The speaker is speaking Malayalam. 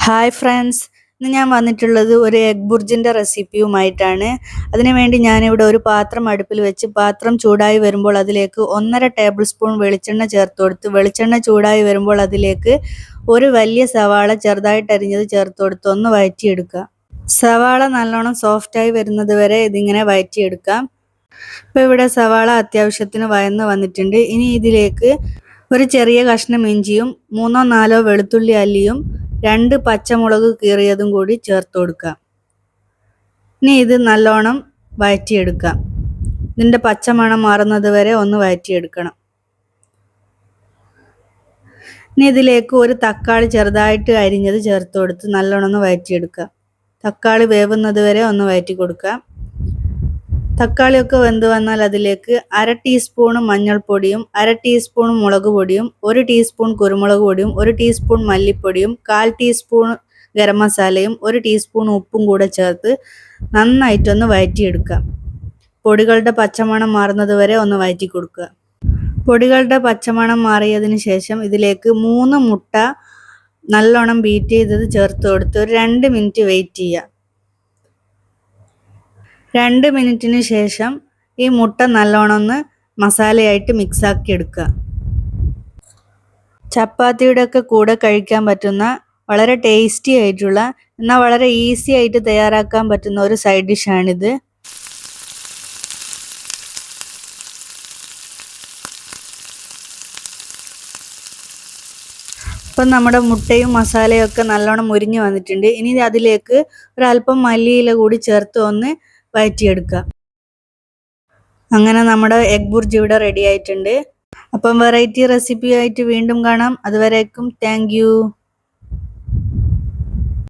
ഹായ് ഫ്രണ്ട്സ്, ഇന്ന് ഞാൻ വന്നിട്ടുള്ളത് ഒരു എഗ് ബുർജിൻ്റെ റെസിപ്പിയുമായിട്ടാണ്. അതിനുവേണ്ടി ഞാനിവിടെ ഒരു പാത്രം അടുപ്പിൽ വെച്ച് പാത്രം ചൂടായി വരുമ്പോൾ അതിലേക്ക് 1.5 ടേബിൾ സ്പൂൺ വെളിച്ചെണ്ണ ചേർത്ത് കൊടുത്ത് വെളിച്ചെണ്ണ ചൂടായി വരുമ്പോൾ അതിലേക്ക് ഒരു വലിയ സവാള ചെറുതായിട്ട് അരിഞ്ഞത് ചേർത്ത് കൊടുത്ത് ഒന്ന് വഴറ്റിയെടുക്കുക. സവാള നല്ലോണം സോഫ്റ്റായി വരുന്നത് വരെ ഇതിങ്ങനെ വഴറ്റിയെടുക്കാം. ഇപ്പോൾ ഇവിടെ സവാള അത്യാവശ്യത്തിന് വഴന്ന് വന്നിട്ടുണ്ട്. ഇനി ഇതിലേക്ക് ഒരു ചെറിയ കഷ്ണം ഇഞ്ചിയും 3-4 വെളുത്തുള്ളി അല്ലിയും 2 പച്ചമുളക് കീറിയതും കൂടി ചേർത്ത് കൊടുക്കാം. ഇനി ഇത് നല്ലോണം വഴറ്റിയെടുക്കാം. ഇതിൻ്റെ പച്ചമണം മാറുന്നത് വരെ ഒന്ന് വഴറ്റിയെടുക്കണം. ഇനി ഇതിലേക്ക് ഒരു തക്കാളി ചെറുതായിട്ട് അരിഞ്ഞത് ചേർത്ത് കൊടുത്ത് നല്ലോണം ഒന്ന് വഴറ്റിയെടുക്കുക. തക്കാളി വേവുന്നത് വരെ ഒന്ന് വഴറ്റി കൊടുക്കാം. തക്കാളിയൊക്കെ വെന്ത് വന്നാൽ അതിലേക്ക് 1/2 ടീസ്പൂൺ മഞ്ഞൾപ്പൊടിയും 1/2 ടീസ്പൂൺ മുളക് പൊടിയും 1 ടീസ്പൂൺ കുരുമുളക് പൊടിയും 1 ടീസ്പൂൺ മല്ലിപ്പൊടിയും 1/4 ടീസ്പൂൺ ഗരം മസാലയും 1 ടീസ്പൂൺ ഉപ്പും കൂടെ ചേർത്ത് നന്നായിട്ടൊന്ന് വഴറ്റിയെടുക്കാം. പൊടികളുടെ പച്ചമണം മാറുന്നത് വരെ ഒന്ന് വഴറ്റി കൊടുക്കുക. പൊടികളുടെ പച്ചമണം മാറിയതിന് ശേഷം ഇതിലേക്ക് 3 മുട്ട നല്ലോണം ബീറ്റ് ചെയ്തത് ചേർത്ത് കൊടുത്ത് ഒരു 2 മിനിറ്റ് വെയിറ്റ് ചെയ്യുക. 2 മിനിറ്റിന് ശേഷം ഈ മുട്ട നല്ലോണം ഒന്ന് മസാലയായിട്ട് മിക്സാക്കി എടുക്കുക. ചപ്പാത്തിയുടെ ഒക്കെ കൂടെ കഴിക്കാൻ പറ്റുന്ന വളരെ ടേസ്റ്റി ആയിട്ടുള്ള എന്നാൽ വളരെ ഈസി ആയിട്ട് തയ്യാറാക്കാൻ പറ്റുന്ന ഒരു സൈഡ് ഡിഷാണിത്. ഇപ്പം നമ്മുടെ മുട്ടയും മസാലയും ഒക്കെ നല്ലോണം മുരിഞ്ഞ് വന്നിട്ടുണ്ട്. ഇനി അതിലേക്ക് ഒരല്പം മല്ലിയില കൂടി ചേർത്ത് ഒന്ന് വഴറ്റിയെടുക്കുക. അങ്ങനെ നമ്മുടെ എഗ് ബുർജി ഇവിടെ റെഡി ആയിട്ടുണ്ട്. അപ്പം വെറൈറ്റി റെസിപ്പി ആയിട്ട് വീണ്ടും കാണാം. അതുവരേക്കും താങ്ക് യു.